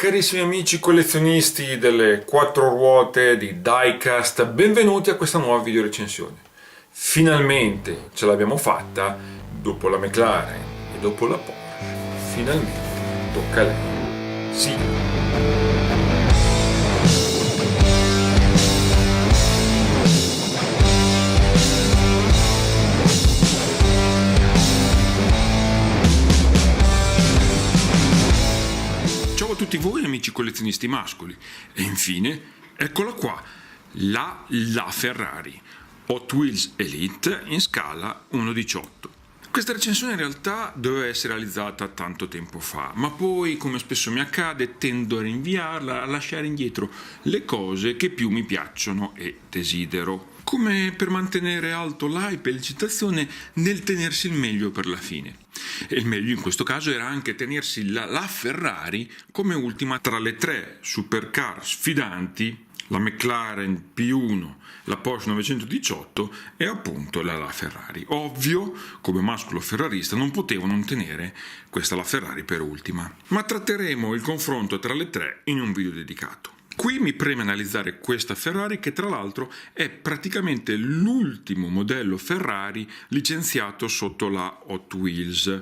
Carissimi amici collezionisti delle quattro ruote di Diecast, benvenuti a questa nuova video recensione. Finalmente ce l'abbiamo fatta, dopo la McLaren e dopo la Porsche. Finalmente tocca a lei. Sì. Ciao a tutti voi amici collezionisti mascoli e infine eccola qua, la Ferrari Hot Wheels Elite in scala 1/18. Questa recensione in realtà doveva essere realizzata tanto tempo fa, ma poi, come spesso mi accade, tendo a rinviarla, a lasciare indietro le cose che più mi piacciono e desidero. Come per mantenere alto l'hype e l'eccitazione nel tenersi il meglio per la fine. E il meglio in questo caso era anche tenersi la Ferrari come ultima tra le tre supercar sfidanti, la McLaren P1, la Porsche 918 e appunto la Ferrari. Ovvio, come mascolo ferrarista non potevo non tenere questa la Ferrari per ultima. Ma tratteremo il confronto tra le tre in un video dedicato. Qui mi preme analizzare questa Ferrari che tra l'altro è praticamente l'ultimo modello Ferrari licenziato sotto la Hot Wheels.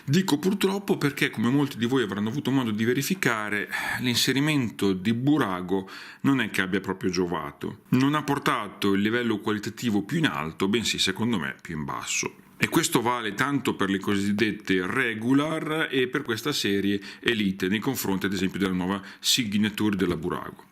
Dico purtroppo perché, come molti di voi avranno avuto modo di verificare, l'inserimento di Burago non è che abbia proprio giovato. Non ha portato il livello qualitativo più in alto, bensì secondo me più in basso. E questo vale tanto per le cosiddette regular e per questa serie Elite nei confronti ad esempio della nuova Signature della Burago.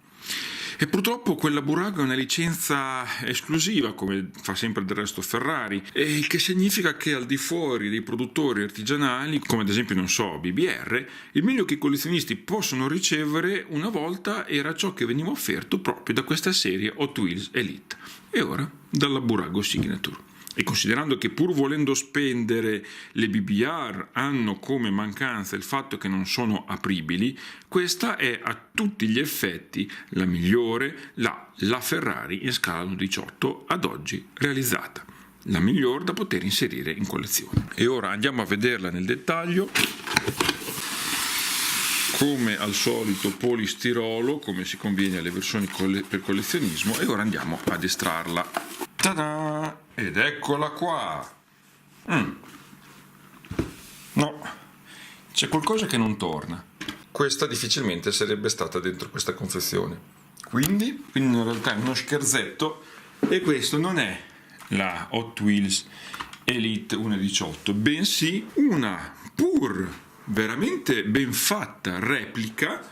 E purtroppo quella Burago è una licenza esclusiva, come fa sempre del resto Ferrari, e il che significa che al di fuori dei produttori artigianali, come ad esempio, non so, BBR, il meglio che i collezionisti possono ricevere una volta era ciò che veniva offerto proprio da questa serie Hot Wheels Elite, e ora dalla Burago Signature. E considerando che pur volendo spendere le BBR hanno come mancanza il fatto che non sono apribili, questa è a tutti gli effetti la migliore, la Ferrari in scala 1/18 ad oggi realizzata. La migliore da poter inserire in collezione. E ora andiamo a vederla nel dettaglio. Come al solito polistirolo, come si conviene alle versioni per collezionismo, e ora andiamo ad estrarla. Ta-da! Ed eccola qua! No, c'è qualcosa che non torna. Questa difficilmente sarebbe stata dentro questa confezione. Quindi in realtà è uno scherzetto, e questo non è la Hot Wheels Elite 1/18, bensì una pur veramente ben fatta replica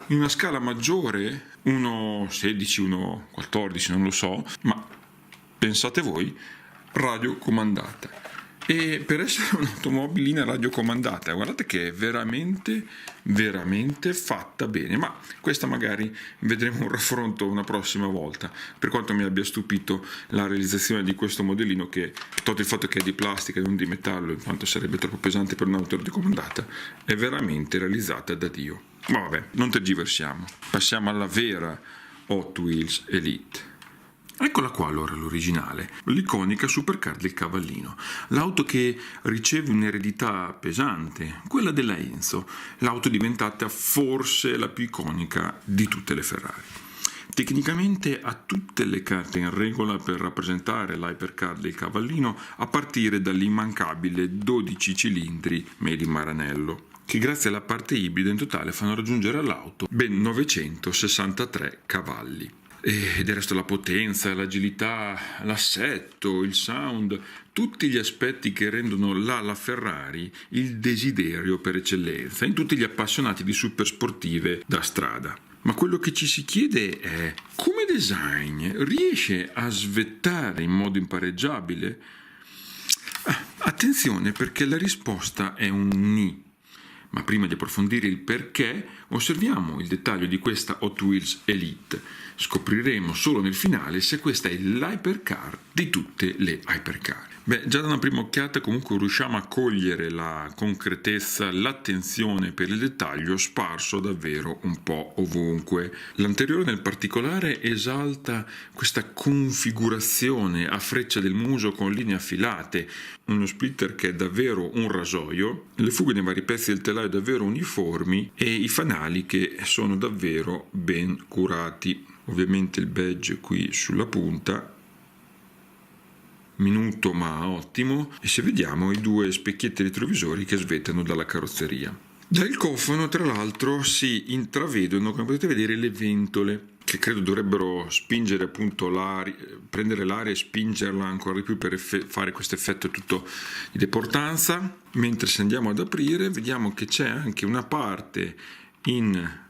in una scala maggiore, 1/16, 1/14, non lo so, ma pensate voi, radiocomandata. E per essere un'automobilina radiocomandata, guardate che è veramente, veramente fatta bene. Ma questa magari vedremo un raffronto una prossima volta, per quanto mi abbia stupito la realizzazione di questo modellino che, tolto il fatto che è di plastica e non di metallo, in quanto sarebbe troppo pesante per un'auto radiocomandata, è veramente realizzata da Dio. Ma vabbè, non tergiversiamo, passiamo alla vera Hot Wheels Elite. Eccola qua allora l'originale, l'iconica supercar del Cavallino, l'auto che riceve un'eredità pesante, quella della Enzo, l'auto diventata forse la più iconica di tutte le Ferrari. Tecnicamente ha tutte le carte in regola per rappresentare l'hypercar del Cavallino, a partire dall'immancabile 12 cilindri made in Maranello, che grazie alla parte ibrida in totale fanno raggiungere all'auto ben 963 cavalli. E del resto la potenza, l'agilità, l'assetto, il sound, tutti gli aspetti che rendono la Ferrari il desiderio per eccellenza in tutti gli appassionati di supersportive da strada. Ma quello che ci si chiede è: come design riesce a svettare in modo impareggiabile? Attenzione, perché la risposta è un ni. Ma prima di approfondire il perché, osserviamo il dettaglio di questa Hot Wheels Elite. Scopriremo solo nel finale se questa è l'hypercar di tutte le hypercar. Già da una prima occhiata comunque riusciamo a cogliere la concretezza, l'attenzione per il dettaglio sparso davvero un po' ovunque. L'anteriore nel particolare esalta questa configurazione a freccia del muso con linee affilate, uno splitter che è davvero un rasoio, le fughe nei vari pezzi del telaio telaio davvero uniformi e i fanali che sono davvero ben curati. Ovviamente il badge qui sulla punta, minuto ma ottimo, e se vediamo i due specchietti retrovisori che svettano dalla carrozzeria. Dal cofano, tra l'altro, si intravedono, come potete vedere, le ventole che credo dovrebbero spingere appunto l'aria, prendere l'aria e spingerla ancora di più per fare questo effetto tutto di deportanza. Mentre se andiamo ad aprire vediamo che c'è anche una parte in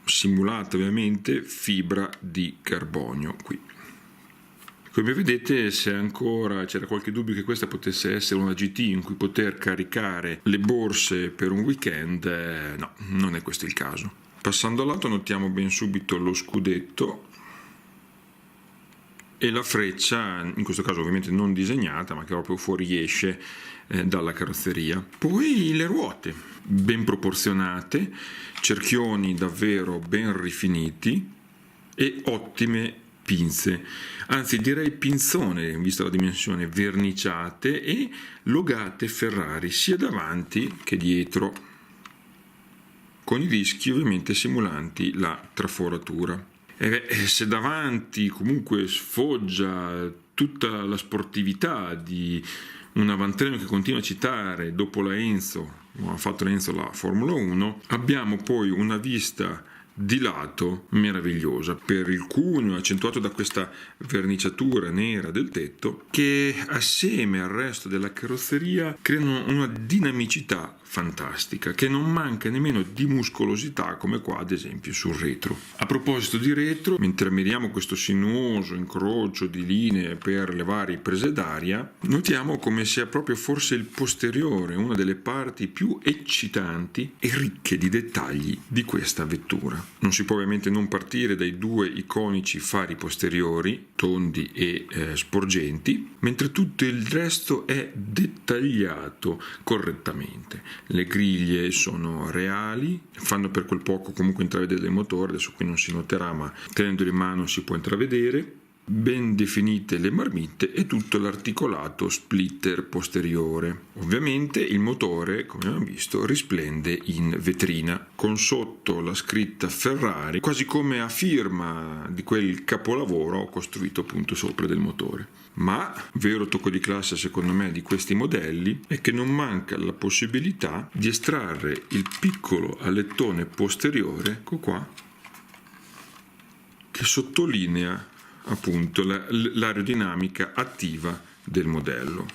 simulata ovviamente fibra di carbonio qui. Come vedete, se ancora c'era qualche dubbio che questa potesse essere una GT in cui poter caricare le borse per un weekend, no, non è questo il caso. Passando all'alto notiamo ben subito lo scudetto e la freccia, in questo caso ovviamente non disegnata, ma che proprio fuoriesce dalla carrozzeria. Poi le ruote, ben proporzionate, cerchioni davvero ben rifiniti e ottime pinze, anzi direi pinzone vista la dimensione, verniciate e logate Ferrari sia davanti che dietro, con i dischi ovviamente simulanti la traforatura. Se davanti comunque sfoggia tutta la sportività di un avantreno che continua a citare dopo la Enzo, ha fatto la Enzo la Formula 1, abbiamo poi una vista di lato meravigliosa per il cuneo accentuato da questa verniciatura nera del tetto che assieme al resto della carrozzeria creano una dinamicità fantastica che non manca nemmeno di muscolosità come qua ad esempio sul retro. A proposito di retro, mentre ammiriamo questo sinuoso incrocio di linee per le varie prese d'aria, notiamo come sia proprio forse il posteriore una delle parti più eccitanti e ricche di dettagli di questa vettura. Non si può ovviamente non partire dai due iconici fari posteriori, tondi e sporgenti, mentre tutto il resto è dettagliato correttamente. Le griglie sono reali, fanno per quel poco comunque intravedere il motore, adesso qui non si noterà ma tenendolo in mano si può intravedere. Ben definite le marmitte e tutto l'articolato splitter posteriore. Ovviamente il motore, come abbiamo visto, risplende in vetrina, con sotto la scritta Ferrari, quasi come a firma di quel capolavoro costruito appunto sopra del motore. Ma, vero tocco di classe secondo me di questi modelli, è che non manca la possibilità di estrarre il piccolo alettone posteriore, ecco qua, che sottolinea appunto l'aerodinamica attiva del modello,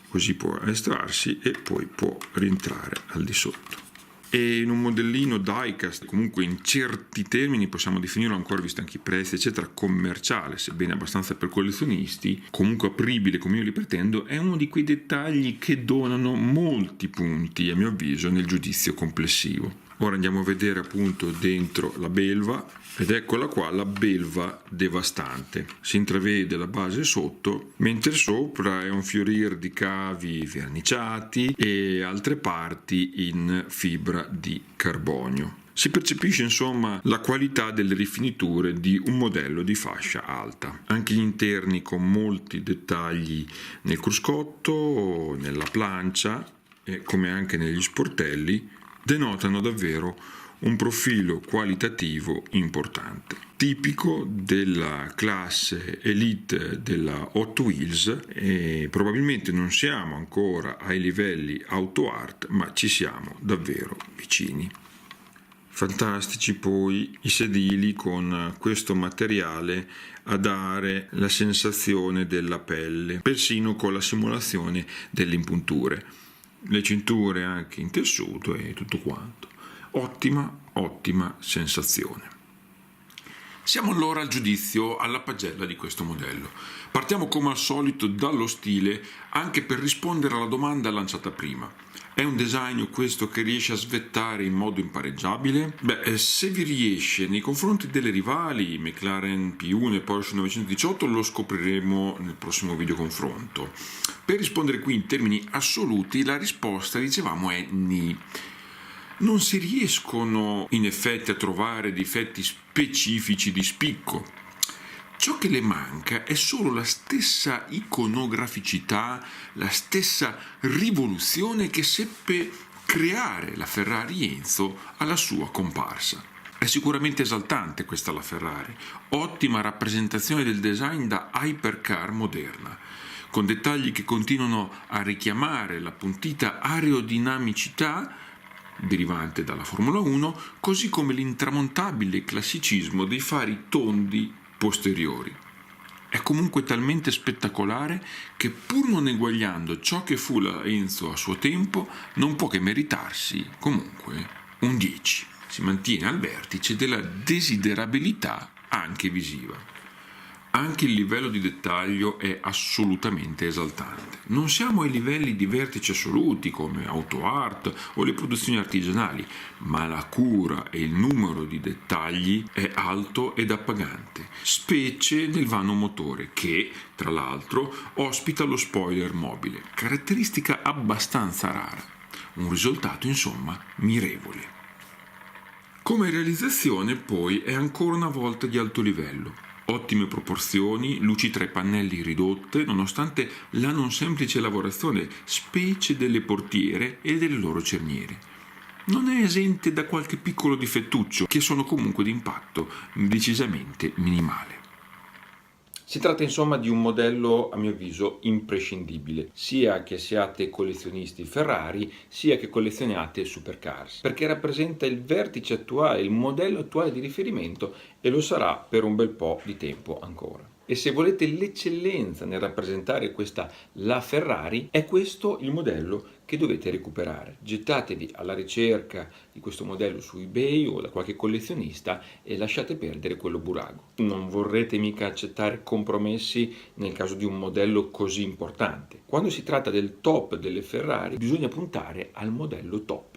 così può estrarsi e poi può rientrare al di sotto. E in un modellino diecast, comunque in certi termini possiamo definirlo ancora, visto anche i prezzi eccetera, commerciale, sebbene abbastanza per collezionisti, comunque apribile come io li pretendo, è uno di quei dettagli che donano molti punti a mio avviso nel giudizio complessivo. Ora andiamo a vedere appunto dentro la belva, ed eccola qua la belva devastante. Si intravede la base sotto, mentre sopra è un fiorir di cavi verniciati e altre parti in fibra di carbonio. Si percepisce insomma la qualità delle rifiniture di un modello di fascia alta. Anche gli interni con molti dettagli nel cruscotto, nella plancia, come anche negli sportelli, denotano davvero un profilo qualitativo importante, tipico della classe elite della Hot Wheels, e probabilmente non siamo ancora ai livelli Auto Art, ma ci siamo davvero vicini. Fantastici poi i sedili con questo materiale a dare la sensazione della pelle, persino con la simulazione delle impunture. Le cinture anche in tessuto e tutto quanto. Ottima sensazione. Siamo allora al giudizio alla pagella di questo modello. Partiamo come al solito dallo stile, anche per rispondere alla domanda lanciata prima. È un design questo che riesce a svettare in modo impareggiabile? Se vi riesce nei confronti delle rivali McLaren P1 e Porsche 918 lo scopriremo nel prossimo video confronto. Per rispondere qui in termini assoluti la risposta, dicevamo, è ni. Non si riescono in effetti a trovare difetti specifici di spicco. Ciò che le manca è solo la stessa iconograficità, la stessa rivoluzione che seppe creare la Ferrari Enzo alla sua comparsa. È sicuramente esaltante questa la Ferrari, ottima rappresentazione del design da hypercar moderna, con dettagli che continuano a richiamare l'appuntita aerodinamicità derivante dalla Formula 1, così come l'intramontabile classicismo dei fari tondi posteriori. È comunque talmente spettacolare che, pur non eguagliando ciò che fu la Enzo a suo tempo, non può che meritarsi comunque un 10. Si mantiene al vertice della desiderabilità anche visiva. Anche il livello di dettaglio è assolutamente esaltante. Non siamo ai livelli di vertice assoluti come Auto Art o le produzioni artigianali, ma la cura e il numero di dettagli è alto ed appagante, specie nel vano motore che, tra l'altro, ospita lo spoiler mobile, caratteristica abbastanza rara. Un risultato, insomma, mirevole. Come realizzazione, poi, è ancora una volta di alto livello. Ottime proporzioni, luci tra i pannelli ridotte, nonostante la non semplice lavorazione, specie delle portiere e delle loro cerniere. Non è esente da qualche piccolo difettuccio, che sono comunque di impatto decisamente minimale. Si tratta insomma di un modello, a mio avviso, imprescindibile, sia che siate collezionisti Ferrari, sia che collezioniate supercars, perché rappresenta il vertice attuale, il modello attuale di riferimento e lo sarà per un bel po' di tempo ancora. E se volete l'eccellenza nel rappresentare questa La Ferrari, è questo il modello che dovete recuperare. Gettatevi alla ricerca di questo modello su eBay o da qualche collezionista e lasciate perdere quello burago. Non vorrete mica accettare compromessi nel caso di un modello così importante. Quando si tratta del top delle Ferrari, bisogna puntare al modello top.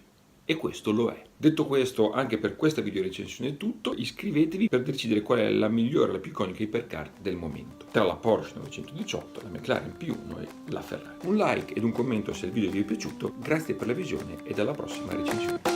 E questo lo è. Detto questo, anche per questa video recensione è tutto. Iscrivetevi per decidere qual è la migliore, la più iconica hypercar del momento, tra la Porsche 918, la McLaren P1 e la Ferrari. Un like ed un commento se il video vi è piaciuto. Grazie per la visione ed alla prossima recensione.